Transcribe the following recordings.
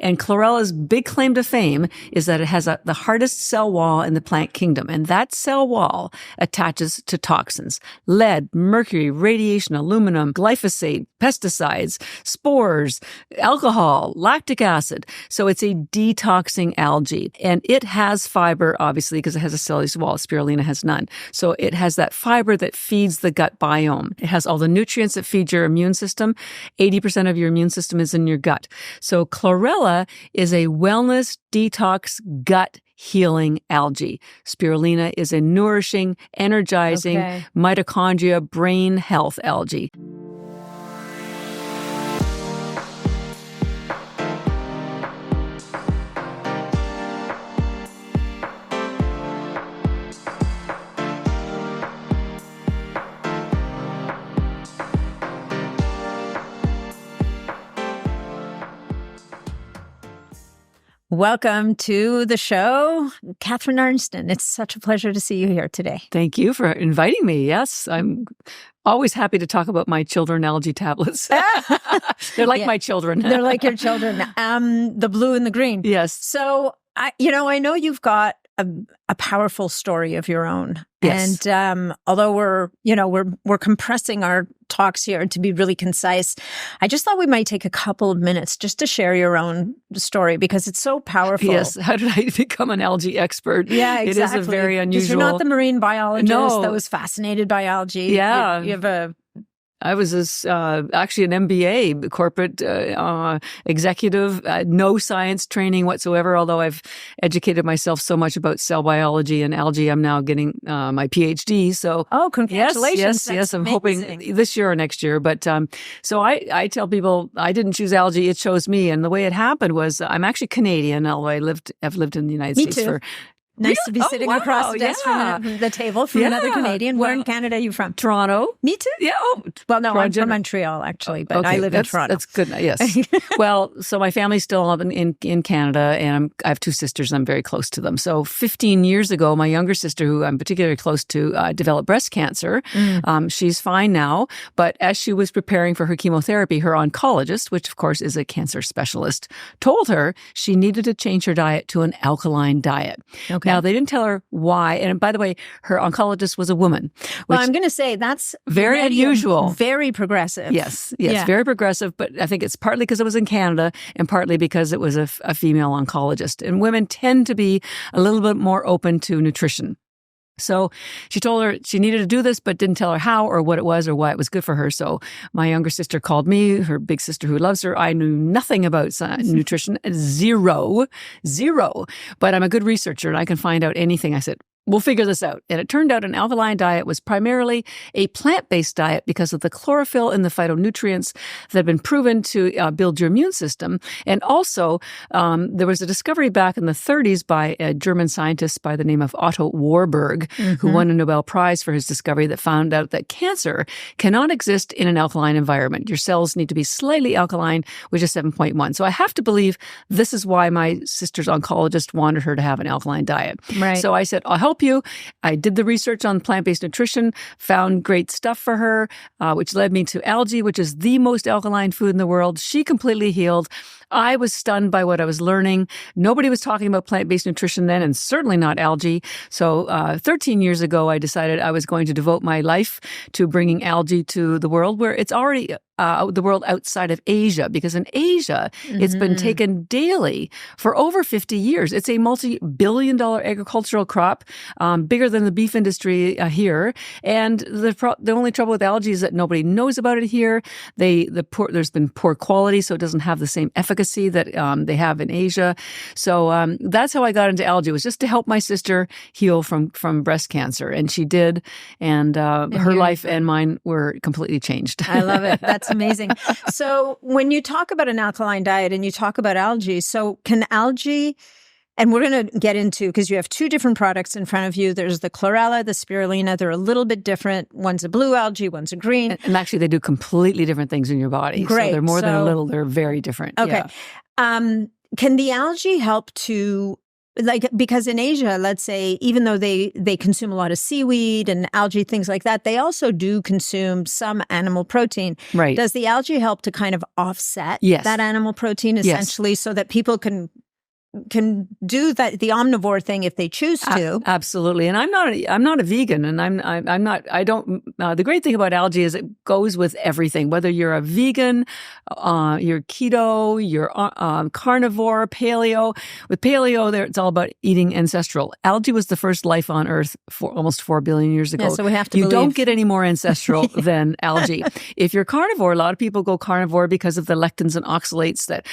And chlorella's big claim to fame is that it has the hardest cell wall in the plant kingdom. And that cell wall attaches to toxins, lead, mercury, radiation, aluminum, glyphosate, pesticides, spores, alcohol, lactic acid. So it's a detoxing algae. And it has fiber, obviously, because it has a cellulose wall. Spirulina has none. So it has that fiber that feeds the gut biome. It has all the nutrients that feed your immune system. 80% of your immune system is in your gut. So chlorella is a wellness detox gut healing algae. Spirulina is a nourishing, energizing mitochondria brain health algae. Welcome to the show, Catharine Arnston. It's such a pleasure to see you here today. Thank you for inviting me. Yes, I'm always happy to talk about my children algae tablets. They're like my children. They're like your children. The blue and the green. Yes. So, I know you've got a powerful story of your own. Yes. And although we're compressing our talks here to be really concise, I just thought we might take a couple of minutes just to share your own story because it's so powerful. Yes. How did I become an algae expert? Yeah, exactly. It is a very unusual. You're not the marine biologist that was fascinated by algae. Yeah. You have I was actually an MBA, corporate executive, no science training whatsoever, although I've educated myself so much about cell biology and algae. I'm now getting my PhD. So, congratulations. Yes, I'm hoping this year or next year. But so I tell people I didn't choose algae, it chose me. And the way it happened was I'm actually Canadian, although I've lived in the United States for... Nice to be sitting across the desk from the table from another Canadian. Where in Canada are you from? Toronto. Me too. Yeah. Well, no, I'm from Montreal, actually, but I live in Toronto. That's good. Yes. Well, so my family's still in Canada, and I have two sisters, and I'm very close to them. So 15 years ago, my younger sister, who I'm particularly close to, developed breast cancer. She's fine now, but as she was preparing for her chemotherapy, her oncologist, which of course is a cancer specialist, told her she needed to change her diet to an alkaline diet. Okay. Now, they didn't tell her why. And by the way, her oncologist was a woman. Well, I'm going to say that's very unusual. Very progressive. Yes, very progressive. But I think it's partly because it was in Canada and partly because it was a female oncologist. And women tend to be a little bit more open to nutrition. So she told her she needed to do this, but didn't tell her how or what it was or why it was good for her. So my younger sister called me, her big sister who loves her. I knew nothing about nutrition, zero. But I'm a good researcher and I can find out anything. I said, we'll figure this out. And it turned out an alkaline diet was primarily a plant-based diet because of the chlorophyll and the phytonutrients that had been proven to build your immune system. And also, there was a discovery back in the 30s by a German scientist by the name of Otto Warburg, who won a Nobel Prize for his discovery that found out that cancer cannot exist in an alkaline environment. Your cells need to be slightly alkaline, which is 7.1. So I have to believe this is why my sister's oncologist wanted her to have an alkaline diet. Right. So I said, I'll help you. I did the research on plant-based nutrition, found great stuff for her, which led me to algae, which is the most alkaline food in the world. She completely healed. I was stunned by what I was learning. Nobody was talking about plant-based nutrition then, and certainly not algae. So 13 years ago, I decided I was going to devote my life to bringing algae to the world, where it's already the world outside of Asia, because in Asia, it's been taken daily for over 50 years. It's a multi-billion-dollar agricultural crop, bigger than the beef industry here. And the only trouble with algae is that nobody knows about it here. There's been poor quality, so it doesn't have the same efficacy that they have in Asia. So that's how I got into algae, was just to help my sister heal from breast cancer. And she did. And her life and mine were completely changed. I love it. That's amazing. So when you talk about an alkaline diet and you talk about algae, so can algae, and we're going to get into, because you have two different products in front of you. There's the chlorella, the spirulina. They're a little bit different. One's a blue algae, one's a green. And actually, they do completely different things in your body. Great. So they're more than a little. They're very different. Okay. Yeah. Can the algae help to like, because in Asia, let's say, even though they consume a lot of seaweed and algae, things like that, they also do consume some animal protein. Right. Does the algae help to kind of offset Yes. that animal protein essentially so that people can do that, the omnivore thing, if they choose to? Absolutely. And I'm not a vegan, and the great thing about algae is it goes with everything, whether you're a vegan, you're keto, you're carnivore, paleo. With paleo, it's all about eating ancestral. Algae was the first life on Earth for almost 4 billion years ago. Yeah, so we have to don't get any more ancestral than algae. If you're carnivore, a lot of people go carnivore because of the lectins and oxalates that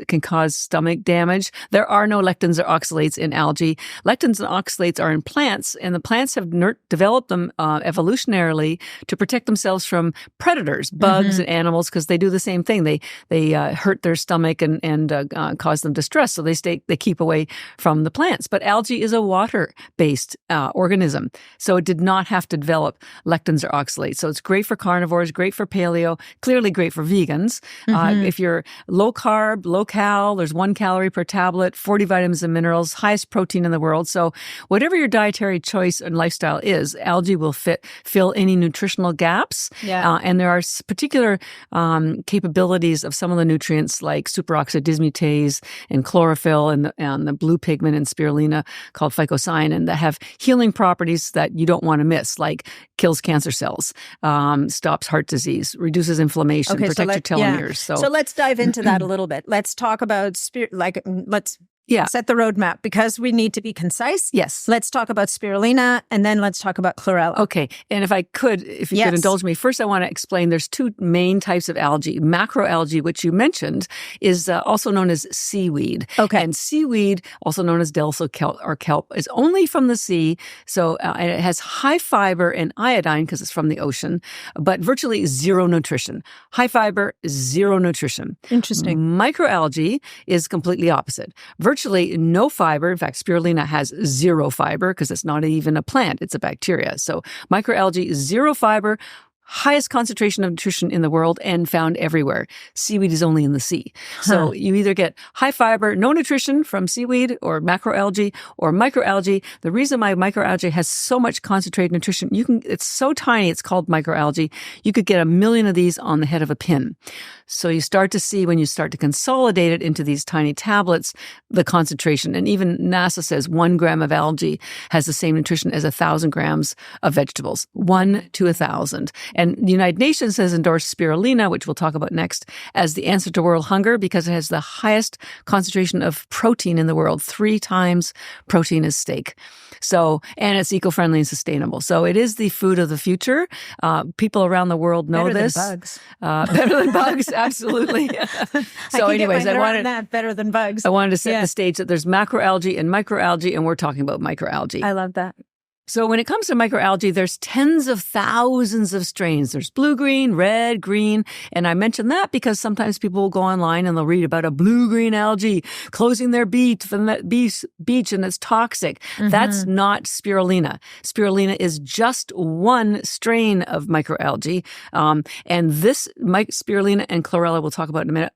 can cause stomach damage. There are no lectins or oxalates in algae. Lectins and oxalates are in plants, and the plants have developed them evolutionarily to protect themselves from predators, bugs and animals, because they do the same thing. They hurt their stomach and cause them distress, so they keep away from the plants. But algae is a water-based organism, so it did not have to develop lectins or oxalates. So it's great for carnivores, great for paleo, clearly great for vegans. If you're low carb, low cal, there's 1 calorie per tablet, 40 vitamins and minerals, highest protein in the world. So whatever your dietary choice and lifestyle is, algae will fill any nutritional gaps. Yeah. And there are particular capabilities of some of the nutrients like superoxide dismutase and chlorophyll and the blue pigment in spirulina called phycocyanin that have healing properties that you don't want to miss, like kills cancer cells, stops heart disease, reduces inflammation, protects your telomeres. Yeah. So let's dive into that a little bit. Let's talk about set the roadmap, because we need to be concise. Yes. Let's talk about spirulina, and then let's talk about chlorella. Okay. And if you could indulge me, first I want to explain there's 2 main types of algae. Macroalgae, which you mentioned, is also known as seaweed. Okay. And seaweed, also known as delso kelp or kelp, is only from the sea. So and it has high fiber and iodine because it's from the ocean, but virtually zero nutrition. High fiber, zero nutrition. Interesting. Microalgae is completely opposite. Virtually no fiber. In fact, spirulina has 0 fiber because it's not even a plant, it's a bacteria. So microalgae, 0 fiber, highest concentration of nutrition in the world and found everywhere. Seaweed is only in the sea. So you either get high fiber, no nutrition from seaweed or macroalgae or microalgae. The reason why microalgae has so much concentrated nutrition, it's so tiny, it's called microalgae. You could get 1 million of these on the head of a pin. So you start to see, when you start to consolidate it into these tiny tablets, the concentration. And even NASA says 1 gram of algae has the same nutrition as 1,000 grams of vegetables. 1 to 1,000. And the United Nations has endorsed spirulina, which we'll talk about next, as the answer to world hunger because it has the highest concentration of protein in the world, 3 times protein as steak. So, and it's eco-friendly and sustainable. So it is the food of the future. People around the world know this. Better than bugs, absolutely. So anyways, I wanted that better than bugs. I wanted to set the stage that there's macroalgae and microalgae, and we're talking about microalgae. I love that. So when it comes to microalgae, there's tens of thousands of strains. There's blue-green, red, green. And I mention that because sometimes people will go online and they'll read about a blue-green algae closing their beach and it's toxic. That's not spirulina. Spirulina is just one strain of microalgae. And this spirulina and chlorella, we'll talk about in a minute,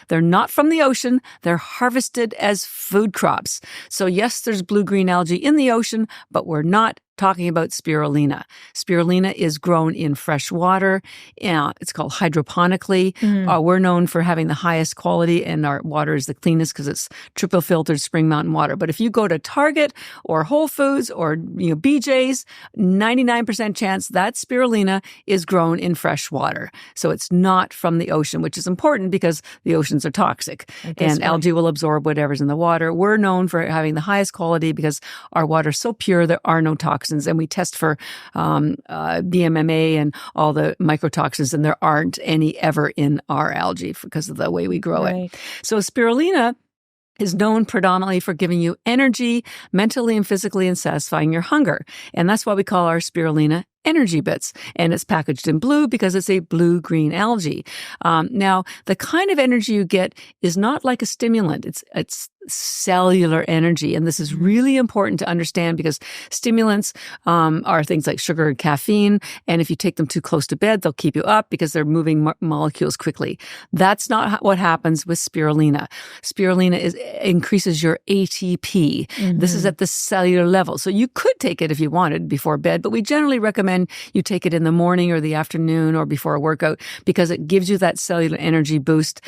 they're not from the ocean. They're harvested as food crops. So yes, there's blue-green algae in the ocean, but we're not talking about spirulina. Spirulina is grown in fresh water. It's called hydroponically. We're known for having the highest quality, and our water is the cleanest because it's triple filtered spring mountain water. But if you go to Target or Whole Foods or BJ's, 99% chance that spirulina is grown in fresh water. So it's not from the ocean, which is important because the oceans are toxic and algae will absorb whatever's in the water. We're known for having the highest quality because our water is so pure there are no toxins. And we test for BMMA and all the mycotoxins, and there aren't any ever in our algae because of the way we grow it. So spirulina is known predominantly for giving you energy mentally and physically and satisfying your hunger. And that's why we call our spirulina ENERGYbits, and it's packaged in blue because it's a blue-green algae. Now, the kind of energy you get is not like a stimulant. It's cellular energy. And this is really important to understand because stimulants are things like sugar and caffeine. And if you take them too close to bed, they'll keep you up because they're moving molecules quickly. That's not what happens with spirulina. Spirulina increases your ATP. This is at the cellular level. So you could take it if you wanted before bed, but we generally recommend you take it in the morning or the afternoon or before a workout because it gives you that cellular energy boost.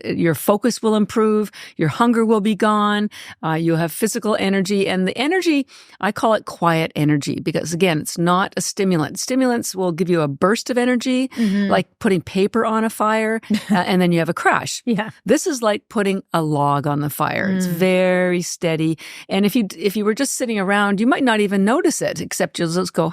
Your focus will improve. Your hunger will be gone. You'll have physical energy. And the energy, I call it quiet energy because, again, it's not a stimulant. Stimulants will give you a burst of energy, like putting paper on a fire, and then you have a crash. Yeah. This is like putting a log on the fire. It's very steady. And if you were just sitting around, you might not even notice it, except you'll just go,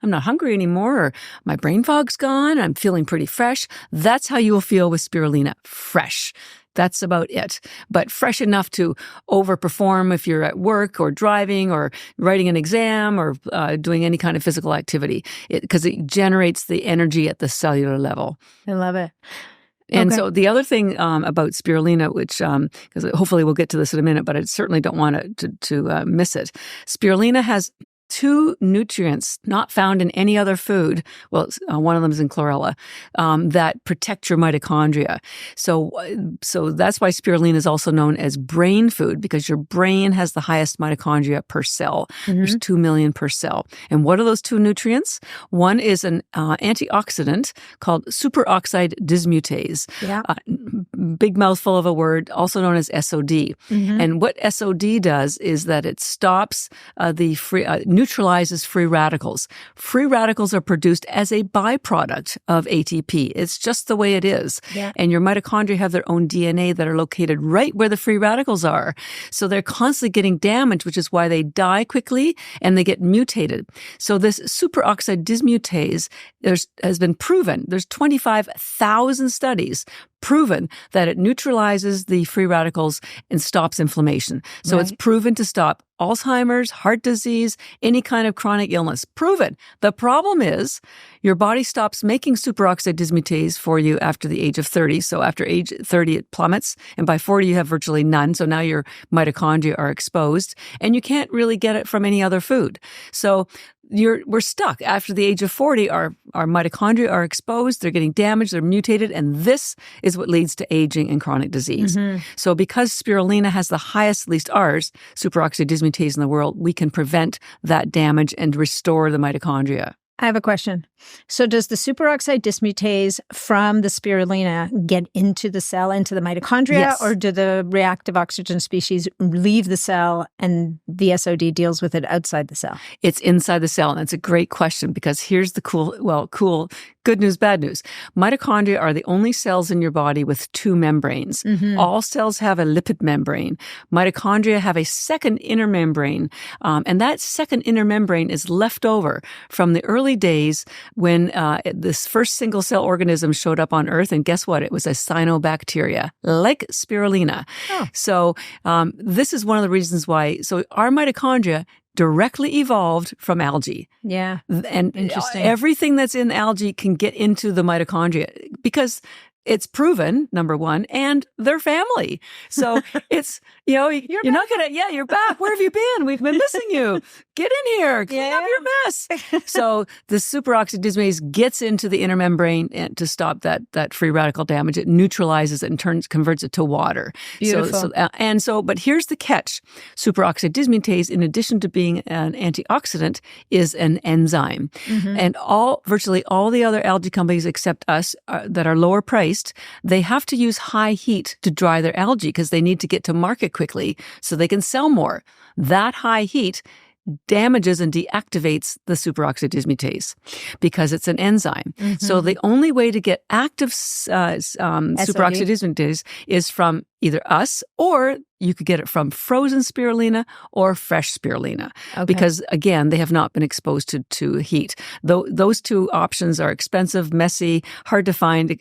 I'm not hungry anymore, or my brain fog's gone, I'm feeling pretty fresh. That's how you will feel with spirulina, fresh. That's about it. But fresh enough to overperform if you're at work or driving or writing an exam or doing any kind of physical activity because it generates the energy at the cellular level. I love it. And so the other thing about spirulina, which, because hopefully we'll get to this in a minute, but I certainly don't want to miss it. Spirulina has 2 nutrients not found in any other food. Well, one of them is in chlorella, that protect your mitochondria. So that's why spirulina is also known as brain food because your brain has the highest mitochondria per cell. There's 2 million per cell. And what are those 2 nutrients? One is an antioxidant called superoxide dismutase. Yeah. Big mouthful of a word, also known as SOD. And what SOD does is that it stops neutralizes free radicals. Free radicals are produced as a byproduct of ATP. It's just the way it is. Yeah. And your mitochondria have their own DNA that are located right where the free radicals are. So they're constantly getting damaged, which is why they die quickly and they get mutated. So this superoxide dismutase has been proven. There's 25,000 studies proven that it neutralizes the free radicals and stops inflammation. So it's proven to stop Alzheimer's, heart disease, any kind of chronic illness. Proven. The problem is your body stops making superoxide dismutase for you after the age of 30. So after age 30, it plummets. And by 40, you have virtually none. So now your mitochondria are exposed and you can't really get it from any other food. So we're stuck. After the age of 40, our mitochondria are exposed, they're getting damaged, they're mutated, and this is what leads to aging and chronic disease. So because spirulina has the highest, at least ours, superoxide dismutase in the world, we can prevent that damage and restore the mitochondria. I have a question. So does the superoxide dismutase from the spirulina get into the cell, into the mitochondria, Yes. or do the reactive oxygen species leave the cell and the SOD deals with it outside the cell? It's inside the cell, and that's a great question because here's the cool, good news, bad news. Mitochondria are the only cells in your body with 2 membranes. All cells have a lipid membrane. Mitochondria have a second inner membrane, and that second inner membrane is left over from the early days when this first single-cell organism showed up on Earth, and guess what? It was a cyanobacteria, like spirulina. Oh. So this is one of the reasons why. So our mitochondria directly evolved from algae. Yeah. And interesting. Everything that's in algae can get into the mitochondria because it's proven, number one, and their family. So it's, you're not going to, you're back. Where have you been? We've been missing you. Get in here. Clean up your mess. So the superoxide dismutase gets into the inner membrane to stop that free radical damage. It neutralizes it and converts it to water. Beautiful. But here's the catch. Superoxide dismutase, in addition to being an antioxidant, is an enzyme. And virtually all the other algae companies except us that are lower priced, they have to use high heat to dry their algae because they need to get to market quickly so they can sell more. That high heat damages and deactivates the superoxide dismutase because it's an enzyme. So the only way to get active superoxide dismutase is from either us, or you could get it from frozen spirulina or fresh spirulina. Because again, they have not been exposed to heat. Those 2 options are expensive, messy, hard to find,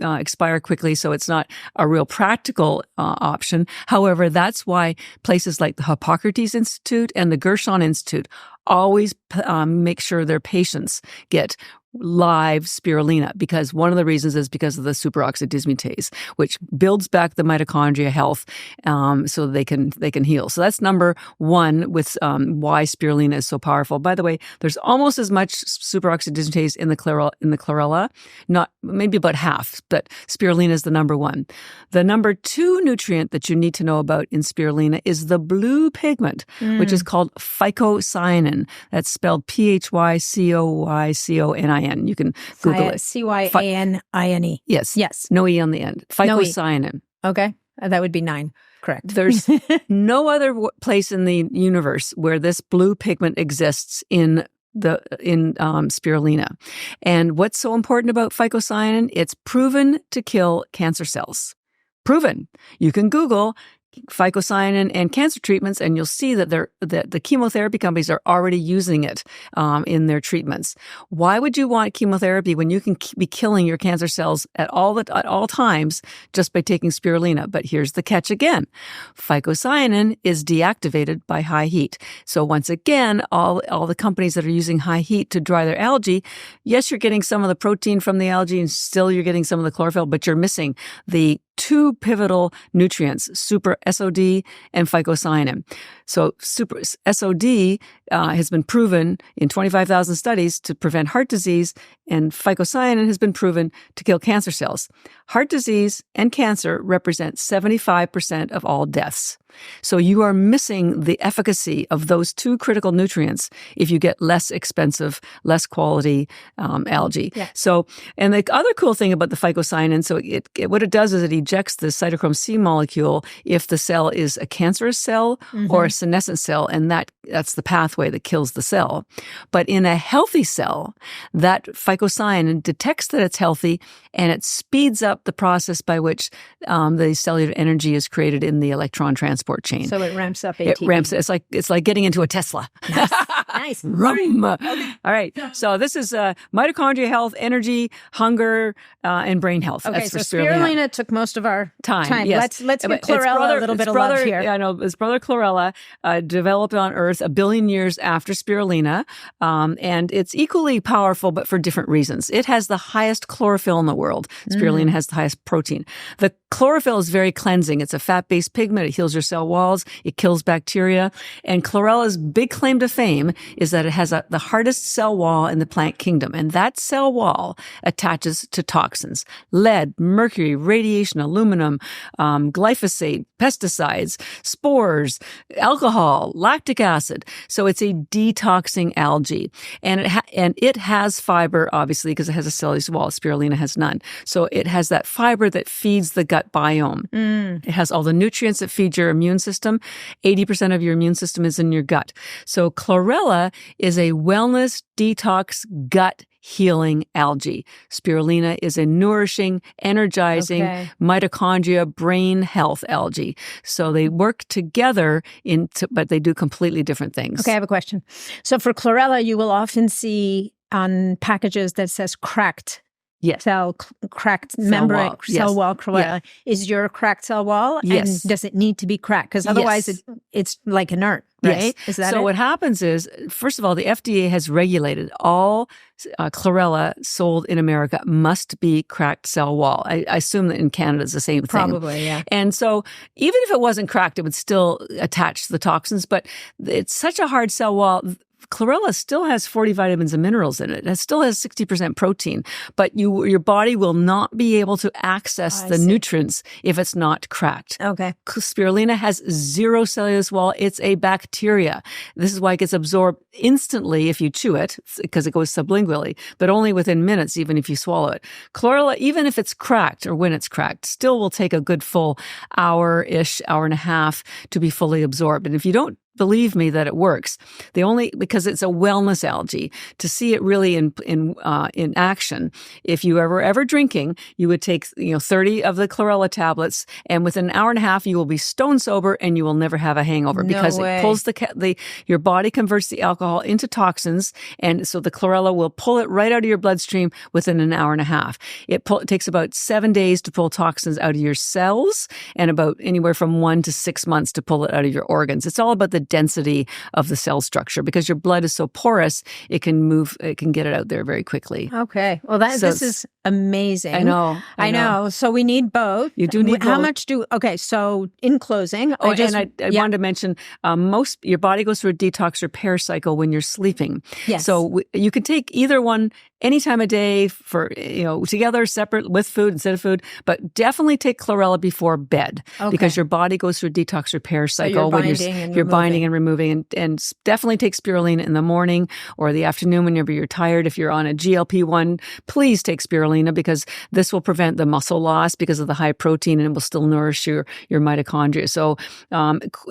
expire quickly, so it's not a real practical option. However, that's why places like the Hippocrates Institute and the Gershon Institute always make sure their patients get live spirulina, because one of the reasons is because of the superoxide dismutase, which builds back the mitochondria health, so they can heal. So that's number one with why spirulina is so powerful. By the way, there's almost as much superoxide dismutase in the chlorella, not maybe about half, but spirulina is the number one. The number two nutrient that you need to know about in spirulina is the blue pigment, which is called phycocyanin. That's spelled Phycocyanin. You can Google it. Cyanine. Yes. Yes. No E on the end. Phycocyanin. Okay. That would be 9. Correct. There's no other place in the universe where this blue pigment exists in spirulina. And what's so important about phycocyanin? It's proven to kill cancer cells. Proven. You can Google phycocyanin and cancer treatments, and you'll see that the chemotherapy companies are already using it in their treatments. Why would you want chemotherapy when you can be killing your cancer cells at all times just by taking spirulina? But here's the catch again. Phycocyanin is deactivated by high heat. So once again, all the companies that are using high heat to dry their algae, yes, you're getting some of the protein from the algae and still you're getting some of the chlorophyll, but you're missing the two pivotal nutrients, super SOD and phycocyanin. So super SOD has been proven in 25,000 studies to prevent heart disease, and phycocyanin has been proven to kill cancer cells. Heart disease and cancer represent 75% of all deaths. So you are missing the efficacy of those two critical nutrients if you get less expensive, less quality algae. Yeah. So, and the other cool thing about the phycocyanin, so what it does is it ejects the cytochrome C molecule if the cell is a cancerous cell or a senescent cell, and that's the pathway that kills the cell. But in a healthy cell, that phycocyanin detects that it's healthy, and it speeds up the process by which the cellular energy is created in the electron transport chain. So it ramps up ATP. It ramps. It's like getting into a Tesla. Nice. Rum. Okay. All right. So this is mitochondria health, energy, hunger, and brain health. Okay. That's So for spirulina took most of our time. Yes. Let's give chlorella a little bit of love here. I know his brother chlorella developed on Earth 1 billion years after spirulina, and it's equally powerful, but for different reasons. It has the highest chlorophyll in the world. Spirulina has the highest protein. The chlorophyll is very cleansing. It's a fat-based pigment. It heals your cell walls. It kills bacteria. And chlorella's big claim to fame is that it has the hardest cell wall in the plant kingdom. And that cell wall attaches to toxins: lead, mercury, radiation, aluminum, glyphosate, pesticides, spores, alcohol, lactic acid. So it's a detoxing algae. And it has fiber, obviously, because it has a cellulose wall. Spirulina has none. So it has that fiber that feeds the gut biome. It has all the nutrients that feed your immune system. 80% of your immune system is in your gut. So chlorella is a wellness, detox, gut healing algae. Spirulina is a nourishing, energizing, mitochondria, brain health algae. So they work together but they do completely different things. Okay, I have a question. So for chlorella, you will often see on packages that says cracked. Yes. Cracked membrane, cell wall chlorella. Yeah. Is your cracked cell wall? Yes. And does it need to be cracked? Because otherwise it's like inert, right? Yes. Is that so it? what happens is, first of all, the FDA has regulated all chlorella sold in America must be cracked cell wall. I assume that in Canada it's the same thing. Probably, yeah. And so even if it wasn't cracked, it would still attach to the toxins. But it's such a hard cell wall. Chlorella still has 40 vitamins and minerals in it. It still has 60% protein, but your body will not be able to access the nutrients if it's not cracked. Okay. Spirulina has zero cellulose wall. It's a bacteria. This is why it gets absorbed instantly if you chew it, because it goes sublingually, but only within minutes, even if you swallow it. Chlorella, even if it's cracked or when it's cracked, still will take a good full hour-ish, hour and a half to be fully absorbed. And if you don't believe me that it works, because it's a wellness algae, to see it really in action, if you ever drinking, you would take 30 of the chlorella tablets, and within an hour and a half you will be stone sober and you will never have a hangover, because it pulls your body converts the alcohol into toxins, and so the chlorella will pull it right out of your bloodstream within an hour and a half. It takes about 7 days to pull toxins out of your cells, and about anywhere from 1 to 6 months to pull it out of your organs. It's all about the density of the cell structure because your blood is so porous, it can get it out there very quickly. Okay. Well, this is amazing. I know. I know. So we need both. You do need How both. much okay. So in closing, I wanted to mention, your body goes through a detox repair cycle when you're sleeping. Yes. So you can take either one any time of day for, together, separate, with food, instead of food, but definitely take chlorella before bed because your body goes through a detox repair cycle when you're binding and removing. And definitely take spirulina in the morning or the afternoon whenever you're tired. If you're on a GLP-1, please take spirulina because this will prevent the muscle loss because of the high protein and it will still nourish your mitochondria. So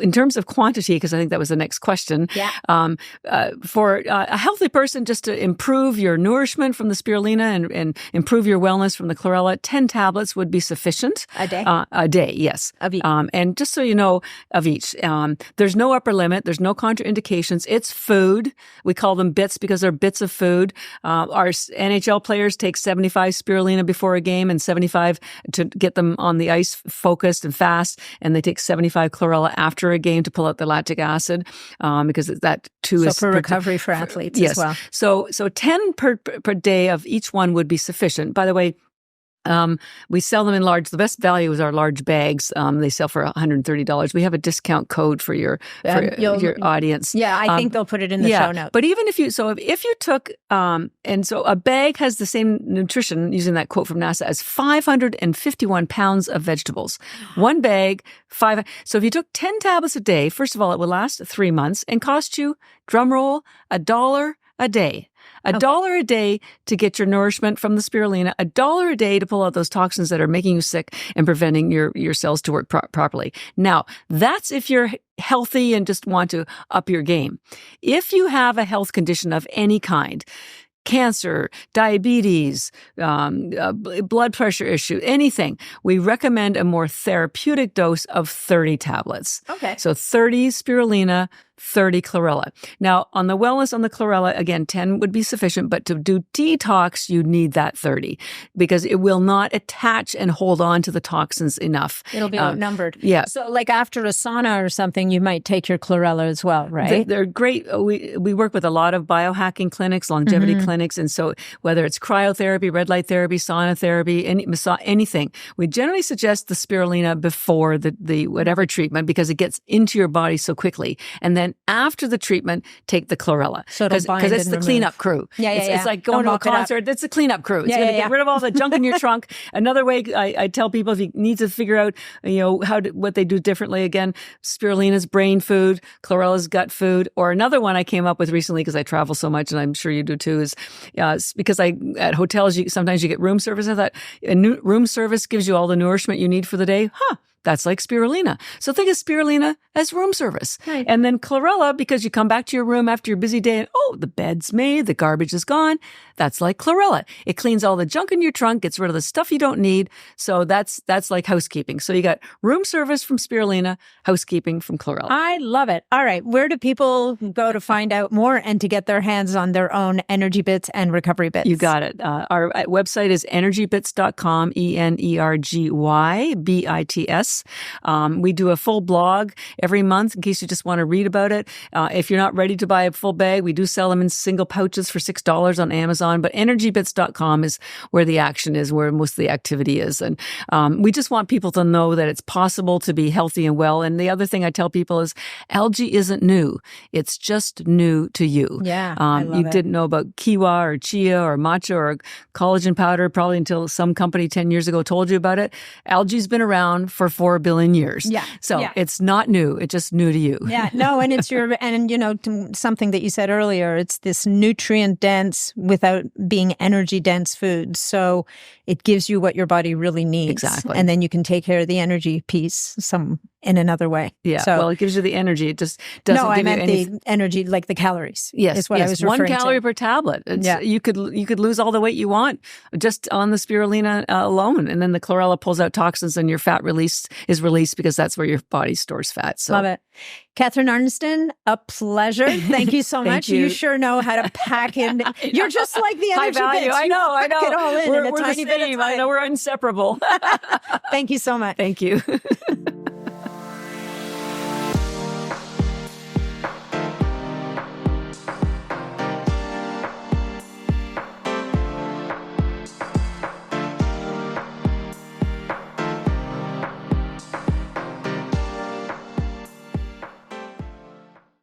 in terms of quantity, because I think that was the next question, for a healthy person, just to improve your nourishment from the spirulina and improve your wellness from the chlorella, 10 tablets would be sufficient. A day? A day, yes. Of each. And just so you know, of each. There's no upper limit. There's no contraindications. It's food. We call them bits because they're bits of food. Our NHL players take 75 spirulina before a game and 75 to get them on the ice focused and fast. And they take 75 chlorella after a game to pull out the lactic acid because that too is for recovery for athletes as well. So 10 per day of each one would be sufficient. By the way, we sell them in large. The best value is our large bags. They sell for $130. We have a discount code for your audience. Yeah, I think they'll put it in the show notes. But even if you took, and so a bag has the same nutrition, using that quote from NASA, as 551 pounds of vegetables. One bag, 5. So if you took 10 tablets a day, first of all, it would last 3 months and cost you, drumroll, $1 a day. $1 a day to get your nourishment from the spirulina, $1 a day to pull out those toxins that are making you sick and preventing your cells to work properly. Now, that's if you're healthy and just want to up your game. If you have a health condition of any kind, cancer, diabetes, blood pressure issue, anything, we recommend a more therapeutic dose of 30 tablets. Okay. So 30 spirulina, 30 chlorella. Now, on the wellness on the chlorella, again, 10 would be sufficient, but to do detox, you need that 30 because it will not attach and hold on to the toxins enough. It'll be outnumbered. Yeah. So like after a sauna or something, you might take your chlorella as well, right? They're great. We work with a lot of biohacking clinics, longevity clinics, and so whether it's cryotherapy, red light therapy, sauna therapy, anything, we generally suggest the spirulina before the whatever treatment because it gets into your body so quickly. And then after the treatment, take the chlorella. So because it's the cleanup crew. It's like going to a concert. It's a cleanup crew. It's going to get rid of all the junk in your trunk. Another way I tell people, if you need to figure out, what they do differently, again, spirulina's brain food, chlorella's gut food, or another one I came up with recently because I travel so much, and I'm sure you do too, is because at hotels, sometimes you get room service. I thought room service gives you all the nourishment you need for the day. That's like spirulina. So think of spirulina as room service. Right. And then chlorella, because you come back to your room after your busy day and, the bed's made, the garbage is gone. That's like chlorella. It cleans all the junk in your trunk, gets rid of the stuff you don't need. So that's like housekeeping. So you got room service from spirulina, housekeeping from chlorella. I love it. All right. Where do people go to find out more and to get their hands on their own ENERGYbits and ENERGYbits? You got it. Our website is ENERGYbits.com, ENERGYBITS. We do a full blog every month in case you just want to read about it. If you're not ready to buy a full bag, we do sell them in single pouches for $6 on Amazon, but ENERGYbits.com is where the action is, where most of the activity is. And we just want people to know that it's possible to be healthy and well. And the other thing I tell people is algae isn't new. It's just new to you. Yeah, I love you didn't know about kiwa or chia or matcha or collagen powder probably until some company 10 years ago told you about it. Algae's been around for 4 billion years. Yeah. So it's not new. It's just new to you. Yeah. No, and it's something that you said earlier, it's this nutrient dense without being energy dense food. So it gives you what your body really needs. Exactly. And then you can take care of the energy piece in another way. Yeah. So, well, it gives you the energy. It just doesn't give you No, I meant the energy, like the calories. Yes. Is what I was referring to. 1 calorie per tablet. You could lose all the weight you want just on the spirulina alone. And then the chlorella pulls out toxins and your fat is released because that's where your body stores fat. So. Love it. Catharine Arnston, a pleasure. Thank you so much. You sure know how to pack in. You're just like the high energy value. bits. I know. Pack it all in a tiny bit of time. I know we're inseparable. Thank you so much. Thank you.